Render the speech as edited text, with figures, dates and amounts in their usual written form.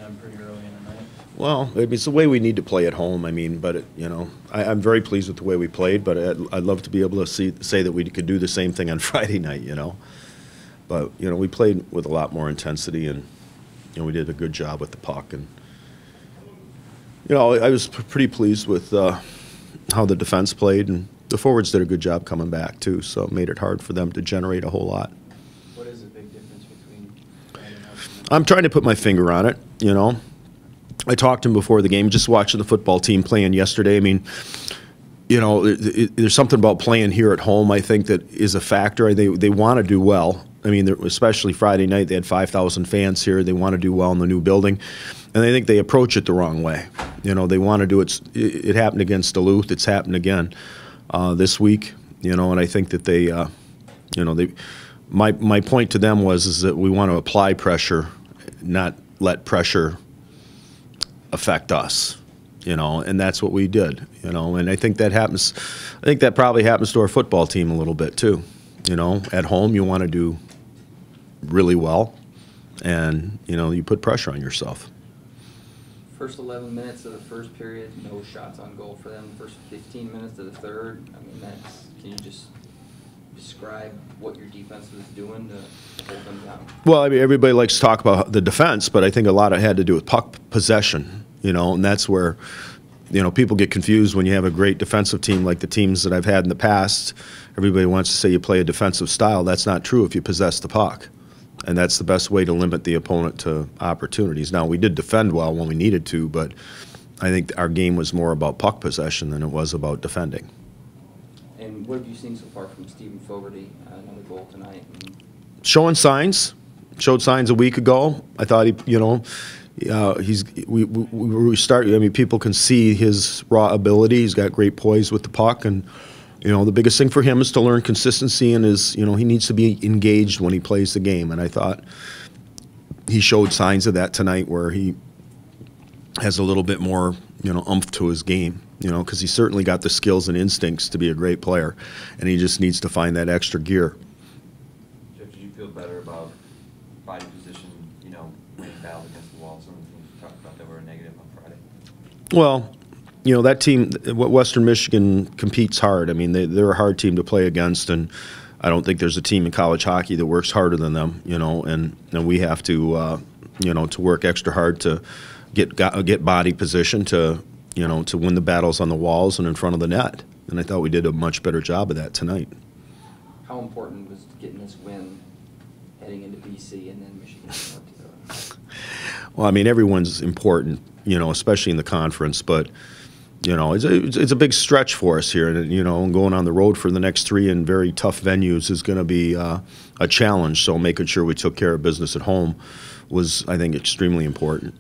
them pretty early in the night. Well, I mean, it's the way we need to play at home. I mean, but I'm very pleased with the way we played. But I'd love to be able to say that we could do the same thing on Friday night. But we played with a lot more intensity, and we did a good job with the puck. And I was pretty pleased with how the defense played, and the forwards did a good job coming back too. So it made it hard for them to generate a whole lot. What is the big difference between? I'm trying to put my finger on it. I talked to him before the game, just watching the football team playing yesterday. I mean, there's something about playing here at home, I think, that is a factor. They want to do well. I mean, especially Friday night, they had 5,000 fans here. They want to do well in the new building. And I think they approach it the wrong way. They want to do it. It happened against Duluth. It's happened again this week. And I think that my point to them is that we want to apply pressure, not let pressure affect us, and that's what we did, and I think that happens. I think that probably happens to our football team a little bit too. At home you want to do really well, and you put pressure on yourself. First 11 minutes of the first period, no shots on goal for them. First 15 minutes of the third, I mean, can you just describe what your defense was doing to hold them down? Well, I mean, everybody likes to talk about the defense, but I think a lot of it had to do with puck possession, and that's where, people get confused when you have a great defensive team like the teams that I've had in the past. Everybody wants to say you play a defensive style. That's not true if you possess the puck, and that's the best way to limit the opponent to opportunities. Now, we did defend well when we needed to, but I think our game was more about puck possession than it was about defending. And what have you seen so far from Stephen Fogarty? Another goal tonight. Showing signs. Showed signs a week ago. I thought we start. I mean, people can see his raw ability. He's got great poise with the puck, and the biggest thing for him is to learn consistency, and he needs to be engaged when he plays the game. And I thought he showed signs of that tonight, where he has a little bit more oomph to his game. Because he's certainly got the skills and instincts to be a great player, and he just needs to find that extra gear. Jeff, did you feel better about body position, winning battle against the wall? Some of the things you talked about that were negative on Friday. Well, that team, Western Michigan competes hard. I mean, they're a hard team to play against, and I don't think there's a team in college hockey that works harder than them. And we have to, to work extra hard to get body position to win the battles on the walls and in front of the net. And I thought we did a much better job of that tonight. How important was getting this win heading into BC and then Michigan and North Dakota? Well, I mean, everyone's important, especially in the conference, but it's a big stretch for us here, and going on the road for the next 3 in very tough venues is going to be a challenge. So making sure we took care of business at home was, I think, extremely important.